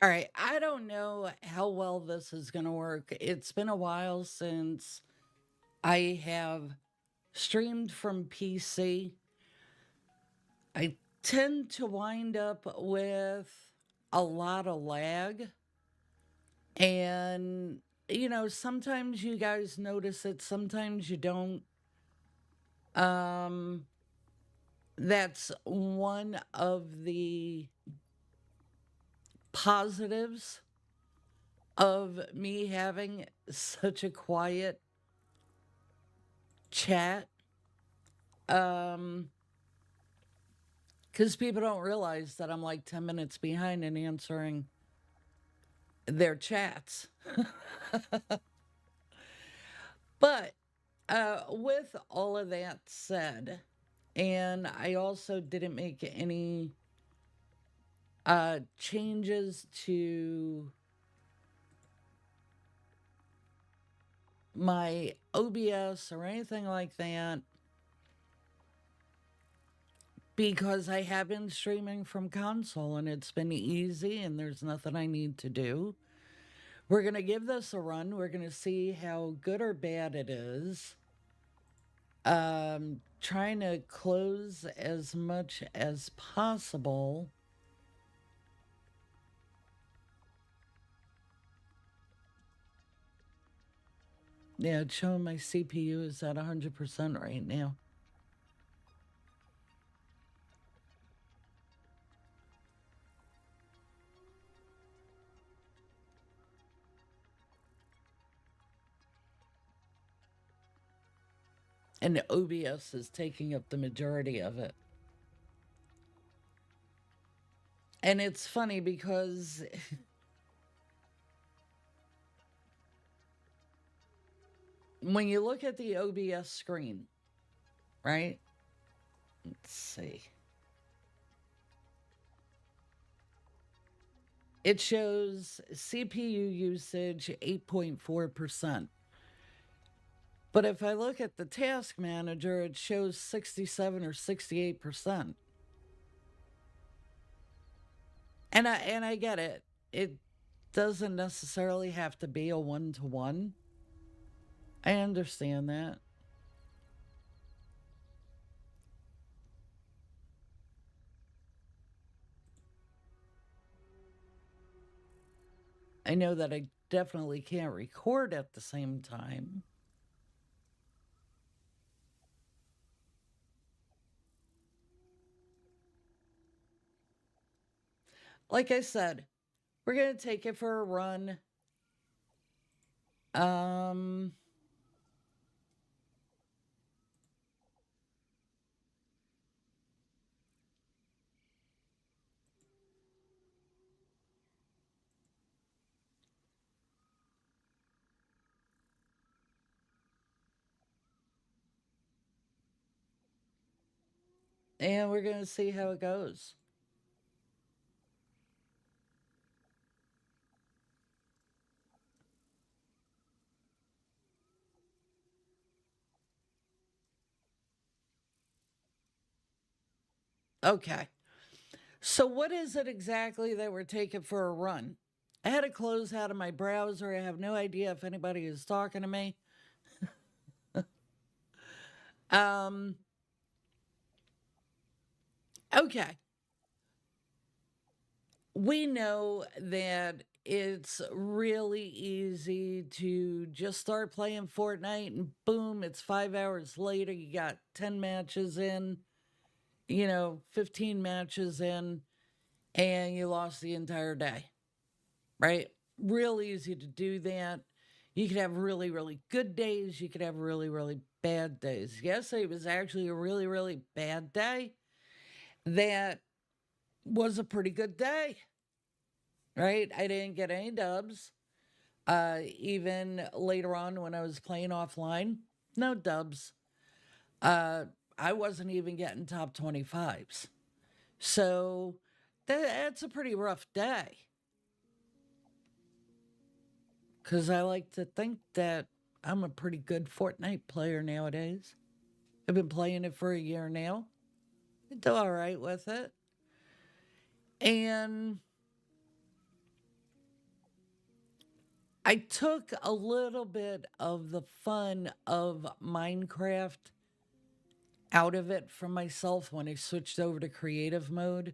All right, I don't know how well this is going to work. It's been a while since I have streamed from PC. I tend to wind up with a lot of lag. And, sometimes you guys notice it, sometimes you don't. Um, that's one of the positives of me having such a quiet chat. Um, because people don't realize that I'm like 10 minutes behind in answering their chats. But with all of that said, and I also didn't make any changes to my OBS or anything like that because I have been streaming from console and it's been easy and there's nothing I need to do. We're going to give this a run. We're going to see how good or bad it is. Trying to close as much as possible. Yeah, it's showing my CPU is at 100% right now. And the OBS is taking up the majority of it. And it's funny because when you look at the OBS screen, right? Let's see. It shows CPU usage 8.4%. But if I look at the task manager, it shows 67 or 68%. And I get it. It doesn't necessarily have to be a one-to-one. I understand that. I know that I definitely can't record at the same time. Like I said, we're going to take it for a run. Um and we're going to see how it goes. Okay. So what is it exactly that we're taking for a run? I had to close out of my browser. I have no idea if anybody is talking to me. Um okay. We know that it's really easy to just start playing Fortnite and boom, it's 5 hours later. You got 10 matches in, 15 matches in, and you lost the entire day, right? Real easy to do that. You could have really, really good days. You could have really, really bad days. Yesterday was actually a really, really bad day. That was a pretty good day, right? I didn't get any dubs. Even later on when I was playing offline, no dubs. Uh, I wasn't even getting top 25s. So that's a pretty rough day. Because I like to think that I'm a pretty good Fortnite player nowadays. I've been playing it for a year now. I do all right with it. And I took a little bit of the fun of Minecraft out of it for myself when I switched over to creative mode.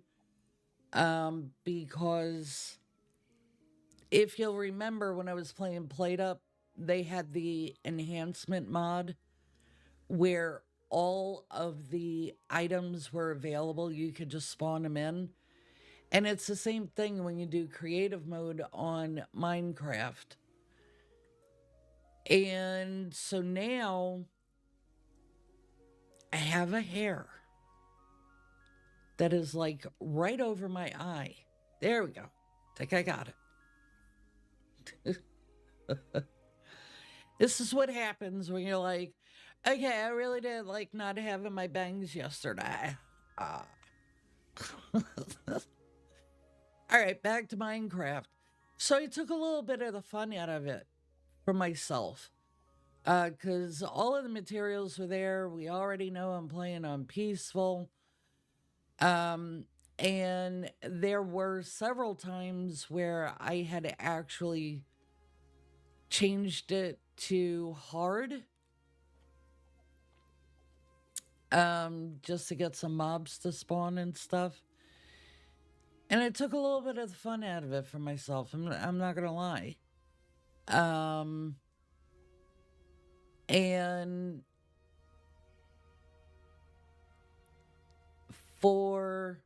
Because if you'll remember when I was playing Played Up, they had the enhancement mod where all of the items were available. You could just spawn them in. And it's the same thing when you do creative mode on Minecraft. And so now I have a hair that is like right over my eye. There we go. Think I got it. This is what happens when you're like, okay, I really did like not having my bangs yesterday. All right, back to Minecraft. So I took a little bit of the fun out of it for myself. Because all of the materials were there. We already know I'm playing on peaceful. And there were several times where I had actually changed it to hard. Just to get some mobs to spawn and stuff. And it took a little bit of the fun out of it for myself. I'm not gonna lie. And for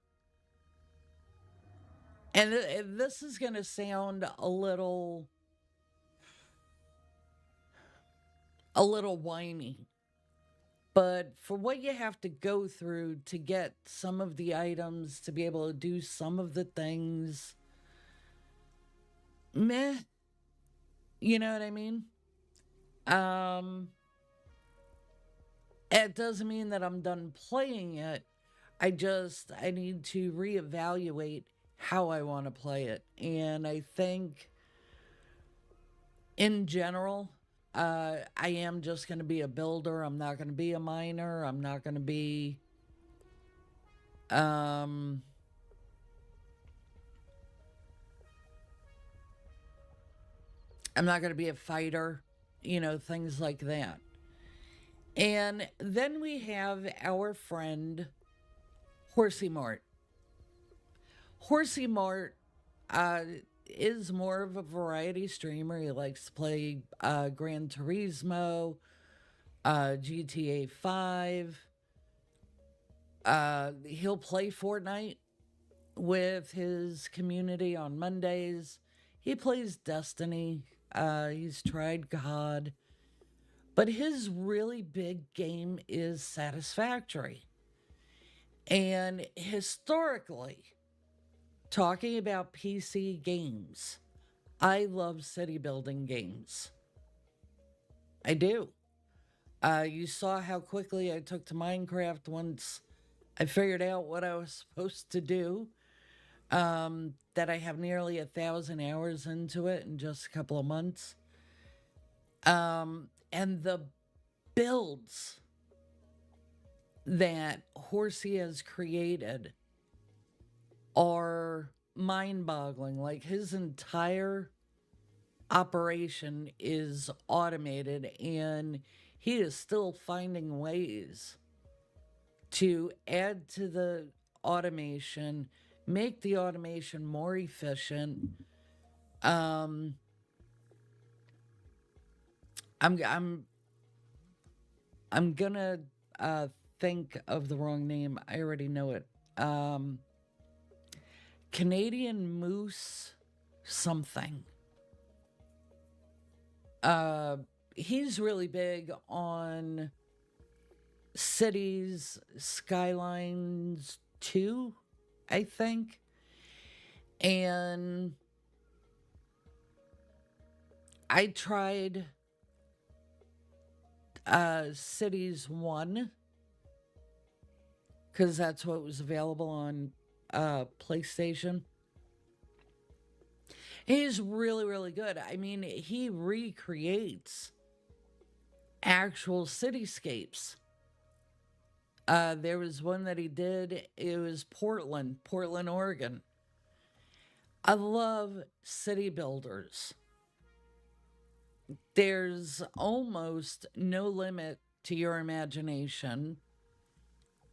and this is gonna sound a little whiny, but for what you have to go through to get some of the items to be able to do some of the things, meh, you know what I mean? It doesn't mean that I'm done playing it. I need to reevaluate how I want to play it. And I think in general, I am just going to be a builder. I'm not going to be a miner. I'm not going to be I'm not going to be a fighter, things like that. And then we have our friend Horsey Mart. Horsey Mart is more of a variety streamer. He likes to play Gran Turismo, GTA 5. He'll play Fortnite with his community on Mondays. He plays Destiny. He's tried COD. But his really big game is Satisfactory. And historically, talking about PC games, I love city building games. I do. You saw how quickly I took to Minecraft once I figured out what I was supposed to do. That I have nearly 1,000 hours into it in just a couple of months. And the builds that Horsey has created are mind-boggling. Like, his entire operation is automated, and he is still finding ways to add to the automation, make the automation more efficient. I'm gonna think of the wrong name. I already know it. Canadian Moose something. He's really big on Cities Skylines 2, I think. And I tried Cities 1 because that's what was available on PlayStation. He's really, really good. I mean, he recreates actual cityscapes. There was one that he did. It was Portland, Oregon. I love city builders. there's almost no limit to your imagination.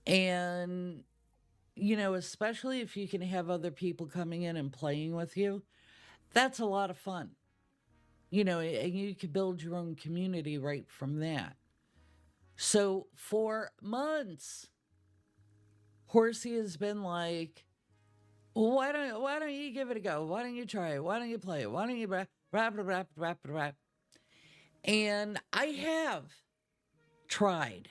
And, especially if you can have other people coming in and playing with you, that's a lot of fun. And you can build your own community right from that. So for months, Horsey has been like, why don't you give it a go? Why don't you try it? Why don't you play it? Why don't you rap? And I have tried,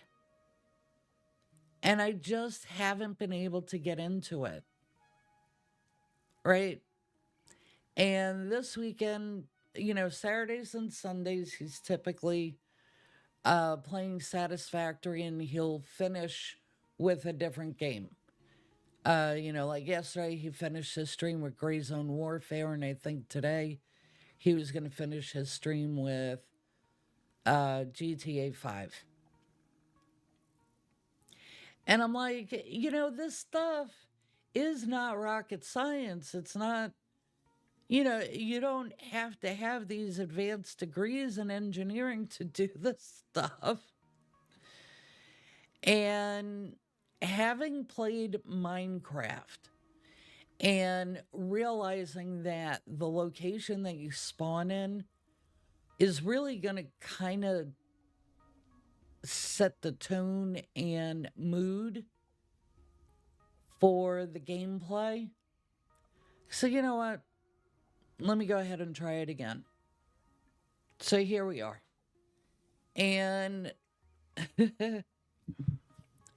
and I just haven't been able to get into it. Right? And this weekend, Saturdays and Sundays, he's typically playing Satisfactory, and he'll finish with a different game. Like yesterday, he finished his stream with Gray Zone Warfare, and I think today he was going to finish his stream with GTA 5. And I'm like, this stuff is not rocket science. It's not, you don't have to have these advanced degrees in engineering to do this stuff. And having played Minecraft and realizing that the location that you spawn in is really going to kind of set the tone and mood for the gameplay. So, you know what? Let me go ahead and try it again. So, here we are. And when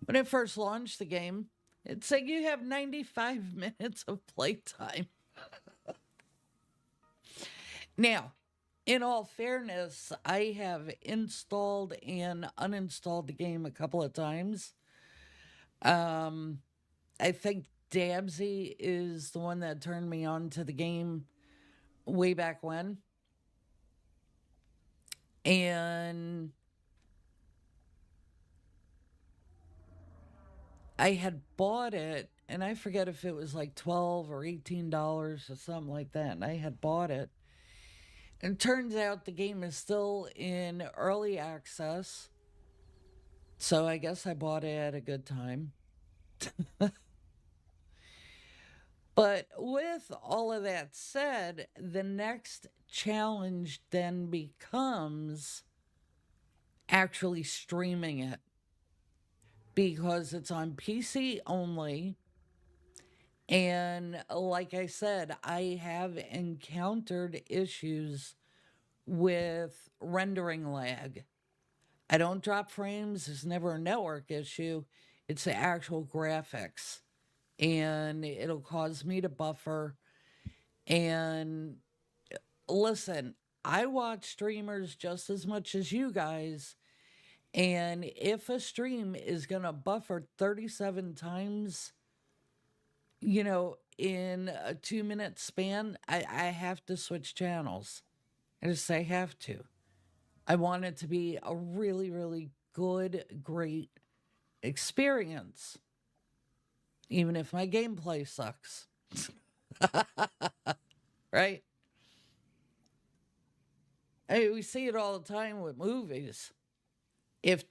I first launched the game, it said you have 95 minutes of playtime. Now, in all fairness, I have installed and uninstalled the game a couple of times. I think Dabsy is the one that turned me on to the game way back when. And I had bought it, and I forget if it was like $12 or $18 or something like that. And I had bought it. And turns out the game is still in early access. So I guess I bought it at a good time. But with all of that said, the next challenge then becomes actually streaming it because it's on PC only. And like I said, I have encountered issues with rendering lag. I don't drop frames, there's never a network issue, it's the actual graphics. And it'll cause me to buffer. And listen, I watch streamers just as much as you guys. And if a stream is going to buffer 37 times, in a 2 minute span, I have to switch channels. I just say have to. I want it to be a really, really good, great experience, even if my gameplay sucks. Right? I mean, we see it all the time with movies. If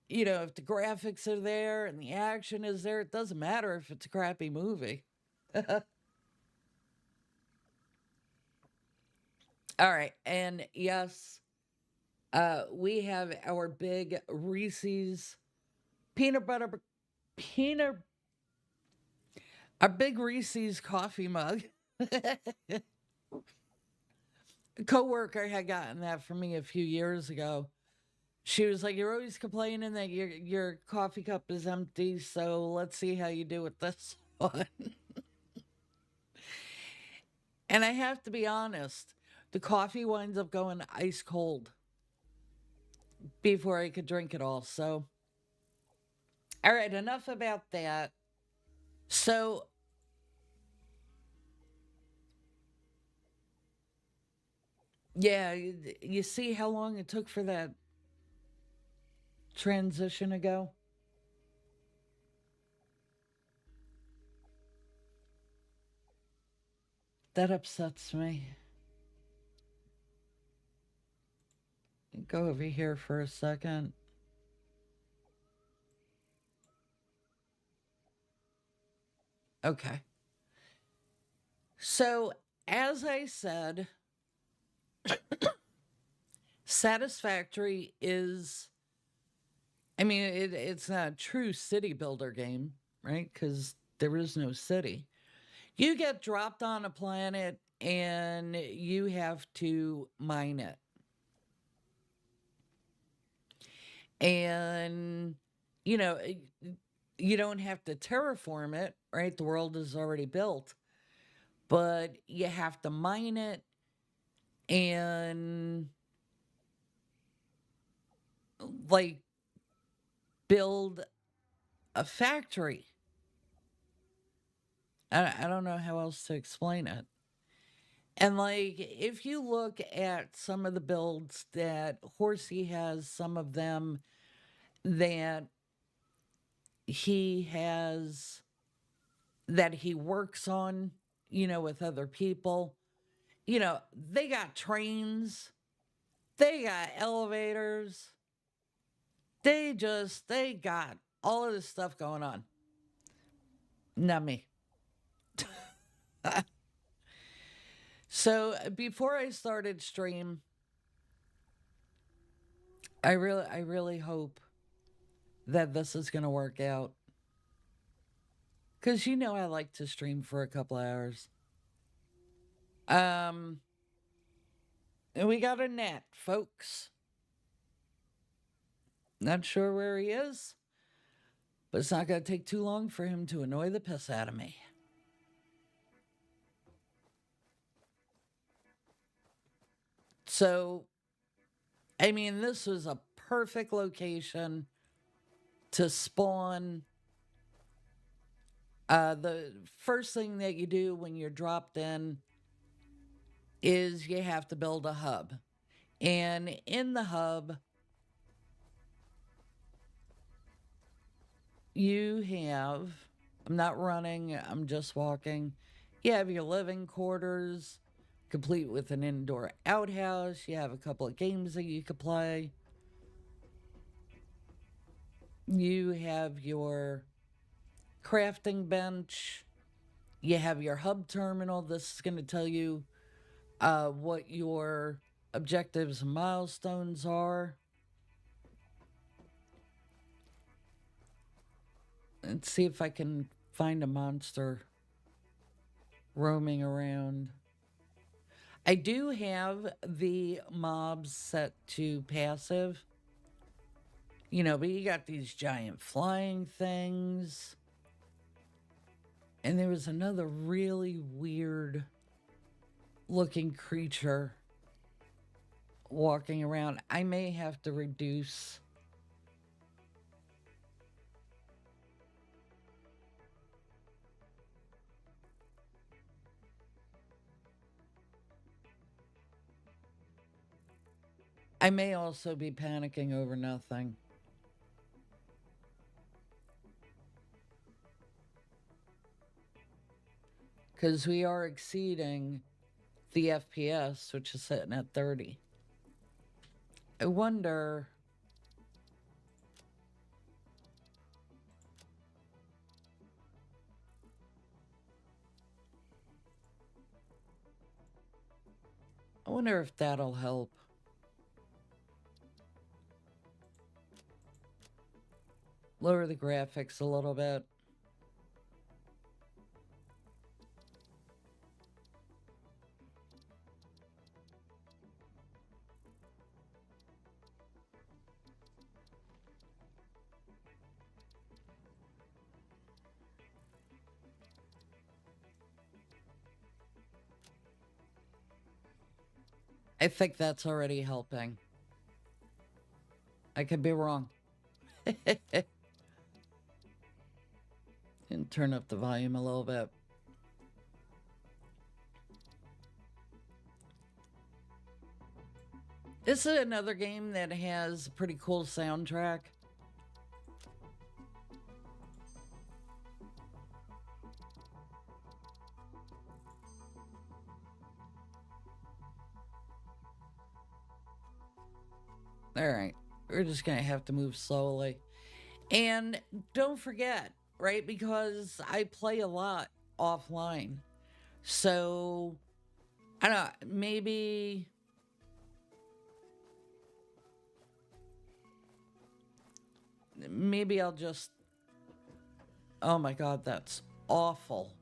if the graphics are there and the action is there, it doesn't matter if it's a crappy movie. All right, and yes, we have our big Reese's peanut butter peanut our big Reese's coffee mug. A coworker had gotten that for me a few years ago. She was like, "You're always complaining that your coffee cup is empty, so let's see how you do with this one." And I have to be honest, the coffee winds up going ice cold before I could drink it all. So, all right, enough about that. So, yeah, you see how long it took for that transition to go? That upsets me. Go over here for a second. Okay. So, as I said, Satisfactory is, I mean, it's not a true city builder game, right? Because there is no city. You get dropped on a planet and you have to mine it. And, you know, you don't have to terraform it, right? The world is already built, but you have to mine it and, like, build a factory. I don't know how else to explain it. And like, if you look at some of the builds that Horsey has, some of them that he has, that he works on, with other people, they got trains, they got elevators, they got all of this stuff going on. Not me. So before I started stream, I really hope that this is gonna work out. Cause I like to stream for a couple hours. Um and we got a net, folks. Not sure where he is, but it's not gonna take too long for him to annoy the piss out of me. So I mean, this was a perfect location to spawn. The first thing that you do when you're dropped in is you have to build a hub. And in the hub, you have, I'm not running, I'm just walking. You have your living quarters, complete with an indoor outhouse. You have a couple of games that you could play. You have your crafting bench. You have your hub terminal. This is going to tell you what your objectives and milestones are. Let's see if I can find a monster roaming around. I do have the mobs set to passive. But you got these giant flying things. And there was another really weird looking creature walking around. I may have to reduce. I may also be panicking over nothing. Because we are exceeding the FPS, which is sitting at 30. I wonder. I wonder if that'll help. Lower the graphics a little bit. I think that's already helping. I could be wrong. And turn up the volume a little bit. This is another game that has a pretty cool soundtrack. All right. We're just going to have to move slowly. And don't forget, right? Because I play a lot offline. So, I don't know, maybe I'll just, oh my God, that's awful.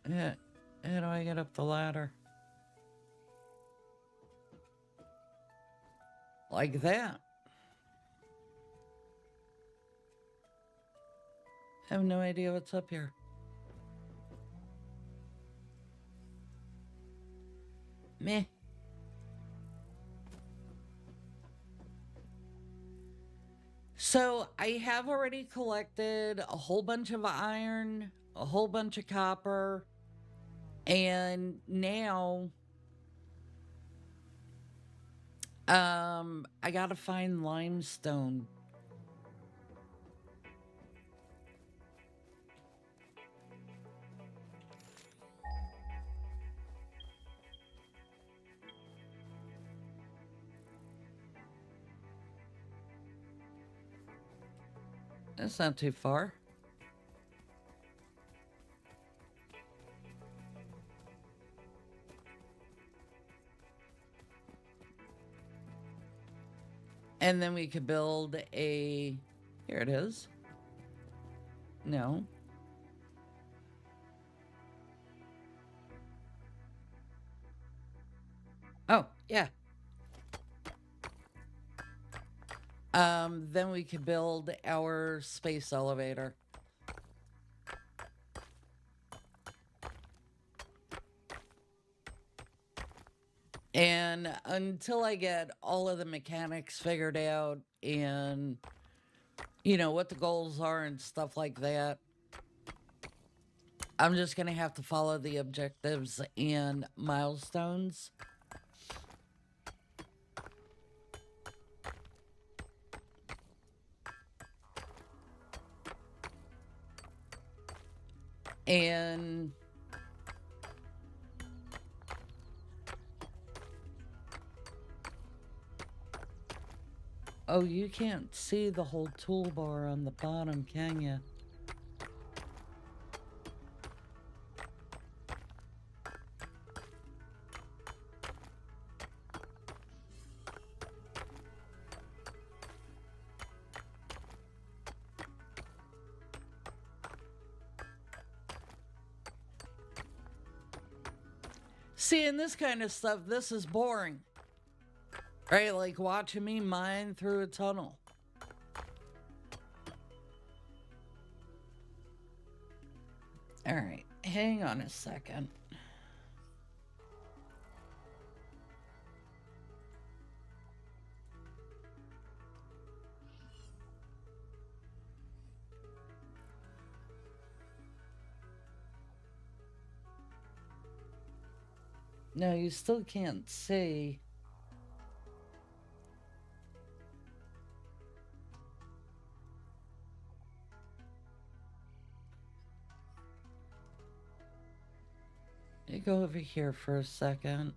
Yeah. How do I get up the ladder? Like that. I have no idea what's up here. Meh. So I have already collected a whole bunch of iron, a whole bunch of copper, and now I gotta find limestone. That's not too far. And then we could build a. Here it is. No. Oh, yeah. Then we could build our space elevator. And until I get all of the mechanics figured out and, what the goals are and stuff like that, I'm just going to have to follow the objectives and milestones. And oh, you can't see the whole toolbar on the bottom, can you? Seeing this kind of stuff, this is boring. Right? Like watching me mine through a tunnel. All right, hang on a second. No, you still can't see. Let me go over here for a second.